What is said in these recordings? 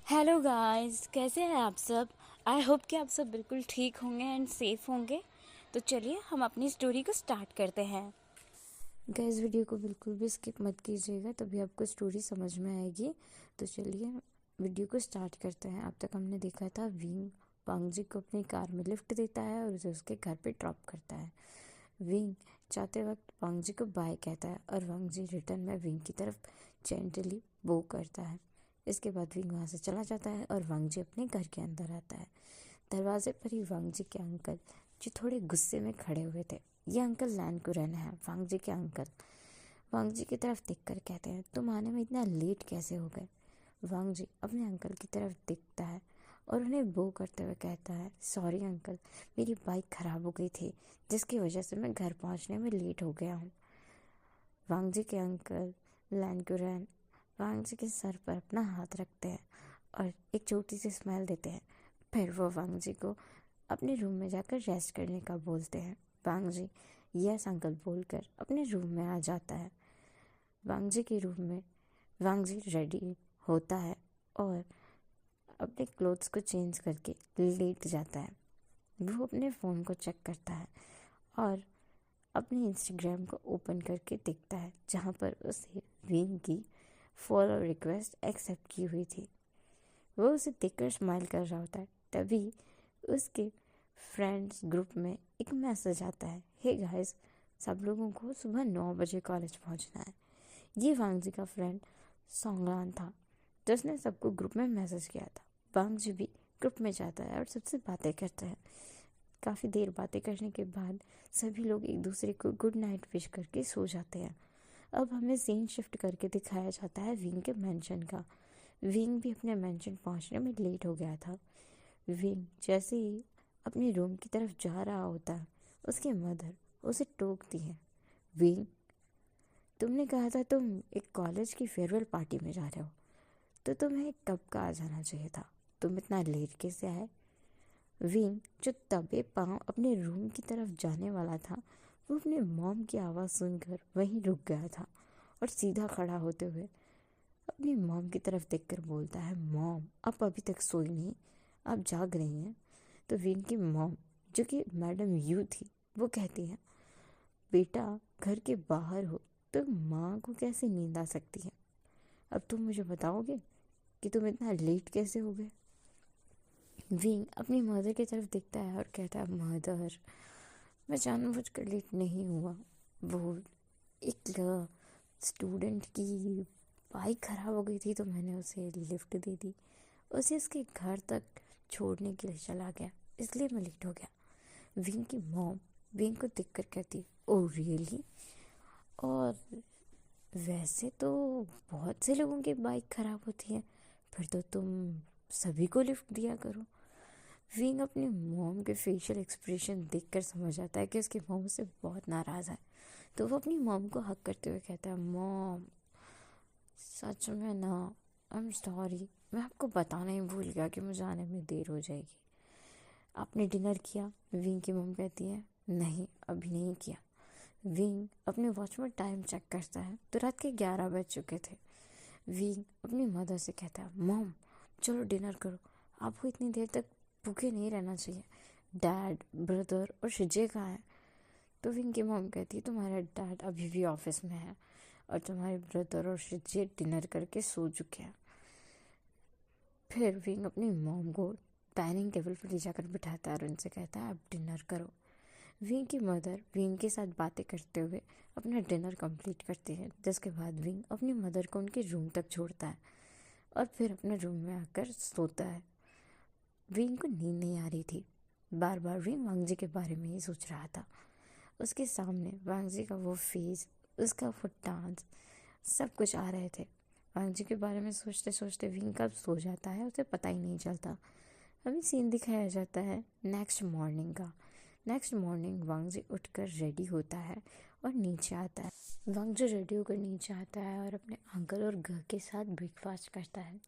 Hello guys, कैसे हैं आप सब। आई होप कि आप सब बिल्कुल ठीक होंगे एंड सेफ होंगे। तो चलिए हम अपनी स्टोरी को स्टार्ट करते हैं। गाइस, वीडियो को बिल्कुल भी स्किप मत कीजिएगा, तभी आपको स्टोरी समझ में आएगी। तो चलिए वीडियो को स्टार्ट करते हैं। अब तक हमने देखा था विंग वांग जी को अपनी कार में लिफ्ट देता है और उसे उसके घर पे ड्रॉप करता है। विंग जाते वक्त वांग जी को बाय कहता है और वांग जी रिटर्न में विंग की तरफ जेंटली बो करता है। इसके बाद विंग वहाँ से चला जाता है और वांग जी अपने घर के अंदर आता है। दरवाजे पर ही वांग जी के अंकल जो थोड़े गुस्से में खड़े हुए थे। ये अंकल लैन कुरन है, वांग जी के अंकल। वांग जी की तरफ देखकर कहते हैं, तुम आने में इतना लेट कैसे हो गए। वांग जी अपने अंकल की तरफ देखता है और उन्हें बो करते हुए कहता है, सॉरी अंकल, मेरी बाइक खराब हो गई थी जिसकी वजह से मैं घर पहुंचने में लेट हो गया हूँ। वांग जी के अंकल लैन कुरन वांग जी के सर पर अपना हाथ रखते हैं और एक छोटी सी स्माइल देते हैं। फिर वो वांग जी को अपने रूम में जाकर रेस्ट करने का बोलते हैं। वांग जी यस अंकल बोलकर अपने रूम में आ जाता है। वांग जी के रूम में वांग जी रेडी होता है और अपने क्लोथ्स को चेंज करके लेट जाता है। वो अपने फ़ोन को चेक करता है और अपने इंस्टाग्राम को ओपन करके देखता है, जहाँ पर उसे विंग की फॉलो रिक्वेस्ट एक्सेप्ट की हुई थी। वो उसे देखकर स्माइल कर रहा होता है। तभी उसके फ्रेंड्स ग्रुप में एक मैसेज आता है, हे गाइस, सब लोगों को सुबह 9 बजे कॉलेज पहुंचना है। ये वांग जी का फ्रेंड सोंगलान था जिसने सबको ग्रुप में मैसेज किया था। वांग जी भी ग्रुप में जाता है और सबसे बातें करता है। काफ़ी देर बातें करने के बाद सभी लोग एक दूसरे को गुड नाइट विश करके सो जाते हैं। अब हमें सीन शिफ्ट करके दिखाया जाता है विंग के मेंशन का। विंग भी अपने मेंशन पहुंचने में लेट हो गया था। विंग जैसे ही अपने रूम की तरफ जा रहा होता है, उसकी मदर उसे टोकती है। विंग, तुमने कहा था तुम एक कॉलेज की फेयरवेल पार्टी में जा रहे हो, तो तुम्हें कब का आ जाना चाहिए था। तुम इतना लेट कैसे आए। विंग जो दबे पांव अपने रूम की तरफ जाने वाला था, वो अपने मॉम की आवाज़ सुनकर वहीं रुक गया था और सीधा खड़ा होते हुए अपनी मॉम की तरफ देखकर बोलता है, मॉम आप अभी तक सोई नहीं, आप जाग रही हैं। तो विंग की मॉम जो कि मैडम यू थी, वो कहती है, बेटा घर के बाहर हो तो माँ को कैसे नींद आ सकती है। अब तुम मुझे बताओगे कि तुम इतना लेट कैसे हो गए। विंग अपनी मदर की तरफ देखता है और कहता है, मदर मैं जानबूझकर लेट नहीं हुआ। वो एक स्टूडेंट की बाइक ख़राब हो गई थी तो मैंने उसे लिफ्ट दे दी, उसे उसके घर तक छोड़ने के लिए चला गया, इसलिए मैं लेट हो गया। विंग की मॉम विंग को देखकर कहती, ओह रियली, और वैसे तो बहुत से लोगों की बाइक ख़राब होती है, फिर तो तुम सभी को लिफ्ट दिया करो। विंग अपनी मॉम के फेशियल एक्सप्रेशन देखकर समझ आता है कि उसकी मॉम उससे बहुत नाराज़ है। तो वो अपनी मॉम को हक करते हुए कहता है, मॉम सच में ना, आई एम सॉरी, मैं आपको बताना ही भूल गया कि मुझे आने में देर हो जाएगी। आपने डिनर किया। विंग की मॉम कहती है, नहीं अभी नहीं किया। विंग अपने वॉच में टाइम चेक करता है तो रात के 11 बज चुके थे। विंग अपनी मदर से कहता है, मॉम चलो डिनर करो, आपको इतनी देर तक भूखे नहीं रहना चाहिए। डैड, ब्रदर और शिजे कहाँ हैं। तो विंग की मॉम कहती है, तुम्हारा डैड अभी भी ऑफिस में है और तुम्हारे ब्रदर और शिजे डिनर करके सो चुके हैं। फिर विंग अपनी मॉम को डाइनिंग टेबल पर ले जाकर बिठाता है और उनसे कहता है, अब डिनर करो। विंग की मदर विंग के साथ बातें करते हुए अपना डिनर कंप्लीट करती है, जिसके बाद विंग अपनी मदर को उनके रूम तक छोड़ता है और फिर अपने रूम में आकर सोता है। विंग को नींद नहीं आ रही थी, बार बार विंग वांग जी के बारे में ही सोच रहा था। उसके सामने वांग जी का वो फेस, उसका वो डांस, सब कुछ आ रहे थे। वांग जी के बारे में सोचते सोचते विंग कब सो जाता है उसे पता ही नहीं चलता। हमें सीन दिखाया जाता है नेक्स्ट मॉर्निंग का। नेक्स्ट मॉर्निंग वांग जी उठकर रेडी होता है और नीचे आता है। वांग जी रेडी होकर नीचे आता है और अपने अंकल और घर के साथ ब्रेकफास्ट करता है।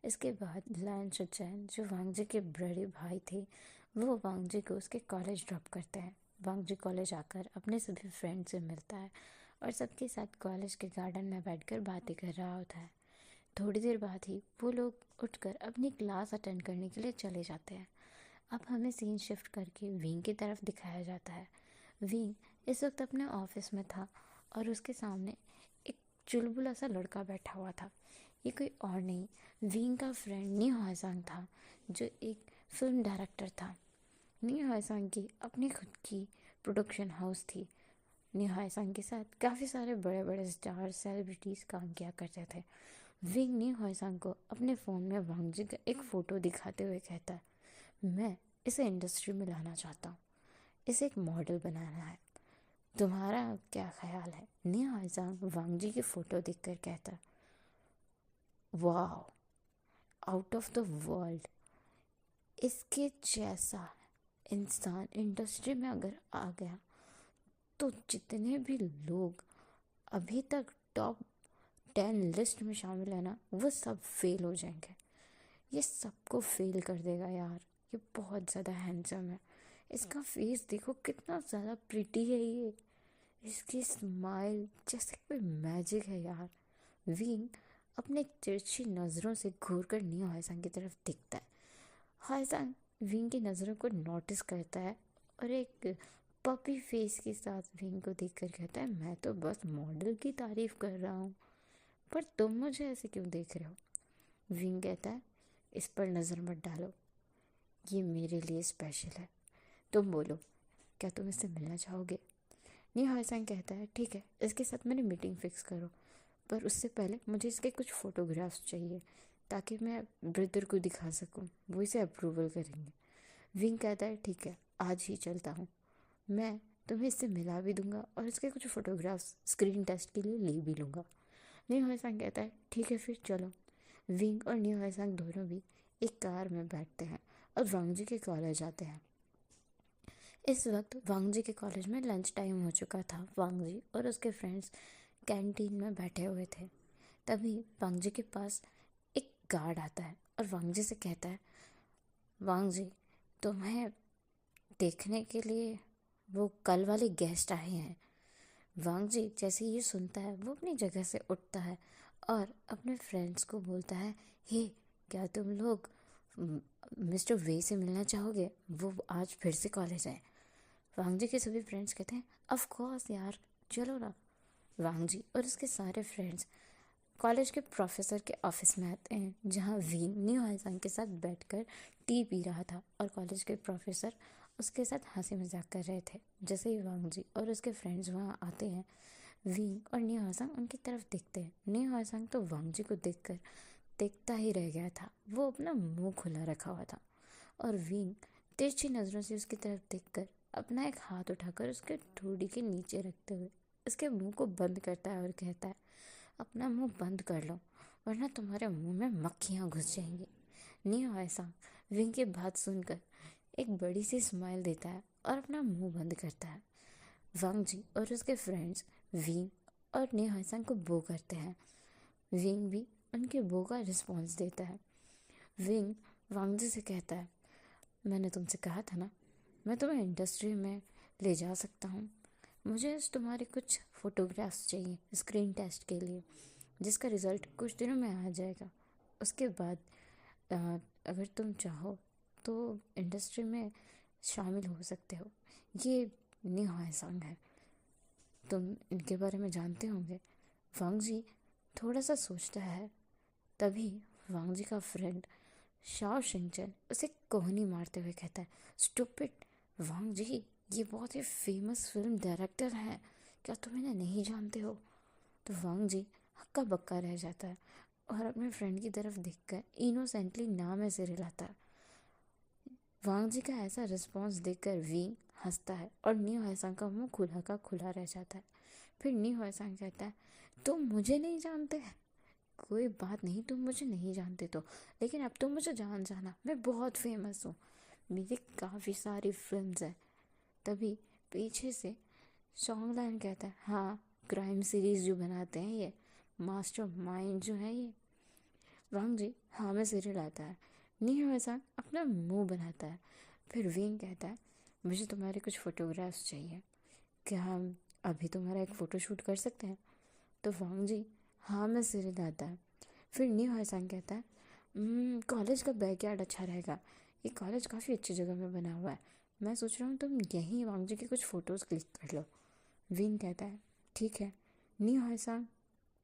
इसके बाद लैन चैन जो वांग जी के बड़े भाई थे, वो वांग जी को उसके कॉलेज ड्रॉप करते हैं। वांग जी कॉलेज आकर अपने सभी फ्रेंड से मिलता है और सबके साथ कॉलेज के गार्डन में बैठकर बातें कर रहा होता है। थोड़ी देर बाद ही वो लोग उठकर अपनी क्लास अटेंड करने के लिए चले जाते हैं। अब हमें सीन शिफ्ट करके विंग की तरफ दिखाया जाता है। विंग इस वक्त अपने ऑफिस में था और उसके सामने एक चुलबुला सा लड़का बैठा हुआ था। ये कोई और नहीं, विंग का फ्रेंड नी हॉयसंग था, जो एक फिल्म डायरेक्टर था। नी हॉयसंग की अपनी खुद की प्रोडक्शन हाउस थी। नी हॉयसंग के साथ काफ़ी सारे बड़े बड़े स्टार सेलिब्रिटीज़ काम किया करते थे। विंग नी हॉयसंग को अपने फ़ोन में वांग जी का एक फ़ोटो दिखाते हुए कहता है, मैं इसे इंडस्ट्री में लाना चाहता हूँ, इसे एक मॉडल बनाना है, तुम्हारा क्या ख्याल है? नी हॉयसंग वांग जी की फ़ोटो देखकर कहता है, वाह, आउट ऑफ द वर्ल्ड, इसके जैसा इंसान इंडस्ट्री में अगर आ गया तो जितने भी लोग अभी तक टॉप 10 लिस्ट में शामिल है ना, वो सब फेल हो जाएंगे। ये सबको फेल कर देगा यार। ये बहुत ज़्यादा हैंडसम है, इसका फेस देखो कितना ज़्यादा प्रिटी है ये, इसकी स्माइल जैसे कोई मैजिक है यार। विंग अपने तिरछी नज़रों से घूर कर नी हॉयसंग की तरफ दिखता है। हॉयसंग विंग की नज़रों को नोटिस करता है और एक पपी फेस के साथ विंग को देखकर कहता है, मैं तो बस मॉडल की तारीफ कर रहा हूँ, पर तुम मुझे ऐसे क्यों देख रहे हो? विंग कहता है, इस पर नज़र मत डालो, ये मेरे लिए स्पेशल है। तुम बोलो, क्या तुम इससे मिलना चाहोगे? नी हॉयसंग कहता है, ठीक है, इसके साथ मेरी मीटिंग फिक्स करो, पर उससे पहले मुझे इसके कुछ फ़ोटोग्राफ्स चाहिए ताकि मैं ब्रदर को दिखा सकूं, वो इसे अप्रूवल करेंगे। विंग कहता है, ठीक है, आज ही चलता हूँ, मैं तुम्हें इससे मिला भी दूंगा और इसके कुछ फ़ोटोग्राफ्स स्क्रीन टेस्ट के लिए ले भी लूँगा। नी हॉयसंग कहता है, ठीक है फिर चलो। विंग और नी हॉयसंग दोनों भी एक कार में बैठते हैं और वांग जी के कॉलेज आते हैं। इस वक्त वांग जी के कॉलेज में लंच टाइम हो चुका था। वांग जी और उसके फ्रेंड्स कैंटीन में बैठे हुए थे। तभी वांग जी के पास एक गार्ड आता है और वांग जी से कहता है, वांग जी, तुम्हें देखने के लिए वो कल वाले गेस्ट आए हैं। वांग जी जैसे ये सुनता है वो अपनी जगह से उठता है और अपने फ्रेंड्स को बोलता है, हे, क्या तुम लोग मिस्टर वे से मिलना चाहोगे? वो आज फिर से कॉलेज आए। वांग जी के सभी फ्रेंड्स कहते हैं, ऑफ कोर्स यार, चलो ना। वांग जी और उसके सारे फ्रेंड्स कॉलेज के प्रोफेसर के ऑफिस में आते हैं, जहां विंग नी हॉयसंग के साथ बैठकर टी पी रहा था और कॉलेज के प्रोफेसर उसके साथ हंसी मजाक कर रहे थे। जैसे ही वांग जी और उसके फ्रेंड्स वहां आते हैं, विंग और नी हॉयसंग उनकी तरफ देखते हैं। नी हॉयसंग तो वांग जी को देखकर देखता ही रह गया था, वो अपना मुंह खुला रखा हुआ था और विंग तिरछी नज़रों से उसकी तरफ देखकर अपना एक हाथ उठाकर उसके ठोड़ी के नीचे रखते हुए उसके मुंह को बंद करता है और कहता है, अपना मुंह बंद कर लो वरना तुम्हारे मुंह में मक्खियाँ घुस जाएंगी। नी हॉयसंग विंग की बात सुनकर एक बड़ी सी स्माइल देता है और अपना मुंह बंद करता है। वांग जी और उसके फ्रेंड्स विंग और नी हॉयसंग को बो करते हैं। विंग भी उनके बो का रिस्पॉन्स देता है। विंग वांग जी से कहता है, मैंने तुमसे कहा था ना, मैं तुम्हें इंडस्ट्री में ले जा सकता हूँ। मुझे तुम्हारे कुछ फ़ोटोग्राफ्स चाहिए स्क्रीन टेस्ट के लिए, जिसका रिज़ल्ट कुछ दिनों में आ जाएगा। उसके बाद अगर तुम चाहो तो इंडस्ट्री में शामिल हो सकते हो। ये नी हॉयसंग है, तुम इनके बारे में जानते होंगे। वांग जी थोड़ा सा सोचता है। तभी वांग जी का फ्रेंड शाओ शिंगचन उसे कोहनी मारते हुए कहता है, स्टूपिड वांग जी, ये बहुत ही फेमस फिल्म डायरेक्टर हैं, क्या तुम इन्हें नहीं जानते हो? तो वांग जी हक्का बक्का रह जाता है और अपने फ्रेंड की तरफ देखकर इनोसेंटली नाम में सिर हिलाता है। वांग जी का ऐसा रिस्पॉन्स देखकर विंग हंसता है और नी हॉयसंग का मुंह खुला का खुला रह जाता है। फिर नी हॉयसंग कहता है, तुम मुझे नहीं जानते? कोई बात नहीं, तुम मुझे नहीं जानते तो, लेकिन अब तुम मुझे जान जाना, मैं बहुत फेमस हूँ, मेरी काफ़ी सारी फिल्म्स हैं। तभी पीछे से सॉन्गलाइन कहता है, हाँ, क्राइम सीरीज़ जो बनाते हैं ये मास्टर माइंड जो है ये। वांग जी हाँ में सिर हिलाता है। नी हॉयसंग अपना मुंह बनाता है। फिर विंग कहता है, मुझे तुम्हारे कुछ फ़ोटोग्राफ्स चाहिए, क्या हम अभी तुम्हारा एक फ़ोटो शूट कर सकते हैं? तो वांग जी हाँ में सिर हिलाता है। फिर न्यू हायसांग कहता है कॉलेज का बैकयार्ड अच्छा रहेगा, ये कॉलेज काफ़ी अच्छी जगह में बना हुआ है, मैं सोच रहा हूँ तुम यहीं वांग जी के कुछ फ़ोटोज़ क्लिक कर लो। विंग कहता है ठीक है। न्यू हायसांग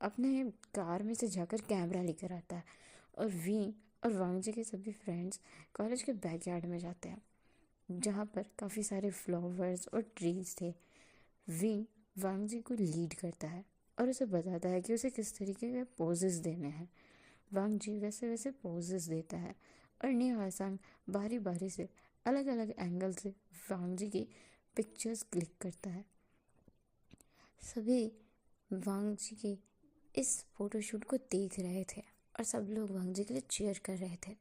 अपने कार में से जाकर कैमरा लेकर आता है और विंग और वांग जी के सभी फ्रेंड्स कॉलेज के बैकयार्ड में जाते हैं जहाँ पर काफ़ी सारे फ्लावर्स और ट्रीज थे। विंग वांग जी को लीड करता है और उसे बताता है कि उसे किस तरीके के पोजेस देने हैं। वांग जी वैसे वैसे पोजेस देता है और न्यू हायसांग बारी बारी से अलग अलग एंगल से वांग जी की पिक्चर्स क्लिक करता है। सभी वांग जी के इस फोटोशूट को देख रहे थे और सब लोग वांग जी के लिए चीयर कर रहे थे।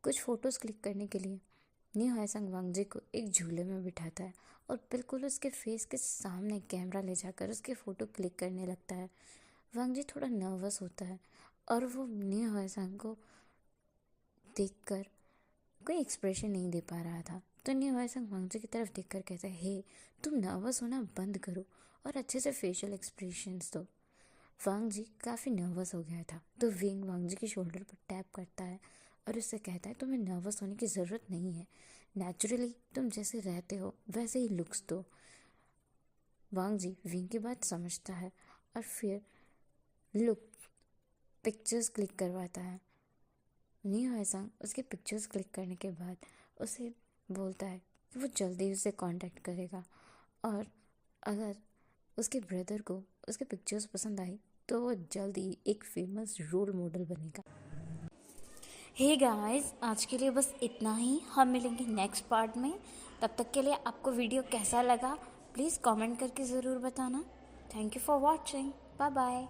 कुछ फ़ोटोज़ क्लिक करने के लिए न्यू हायसांग वांग जी को एक झूले में बिठाता है और बिल्कुल उसके फेस के सामने कैमरा ले जाकर उसके फ़ोटो क्लिक करने लगता है। वांग जी थोड़ा नर्वस होता है और वो न्यू हायसांग को देखकर कोई एक्सप्रेशन नहीं दे पा रहा था। तो न्यू हायसांग वांग जी की तरफ देखकर कहता है हे तुम नर्वस होना बंद करो और अच्छे से फेशियल एक्सप्रेशंस दो। वांग जी काफ़ी नर्वस हो गया था तो विंग वांग जी के शोल्डर पर टैप करता है और उससे कहता है तुम्हें नर्वस होने की ज़रूरत नहीं है, नेचुरली तुम जैसे रहते हो वैसे ही लुक्स दो। वांग जी विंग की बात समझता है और फिर लुक पिक्चर्स क्लिक करवाता है। न्यू हायसांग उसके पिक्चर्स क्लिक करने के बाद उसे बोलता है कि वो जल्दी उसे कांटेक्ट करेगा और अगर उसके ब्रदर को उसके पिक्चर्स पसंद आई तो वो जल्दी एक फेमस रोल मॉडल बनेगा। हे गाइस, आज के लिए बस इतना ही। हम मिलेंगे नेक्स्ट पार्ट में। तब तक के लिए आपको वीडियो कैसा लगा प्लीज़ कमेंट करके ज़रूर बताना। Thank you for watching. Bye bye.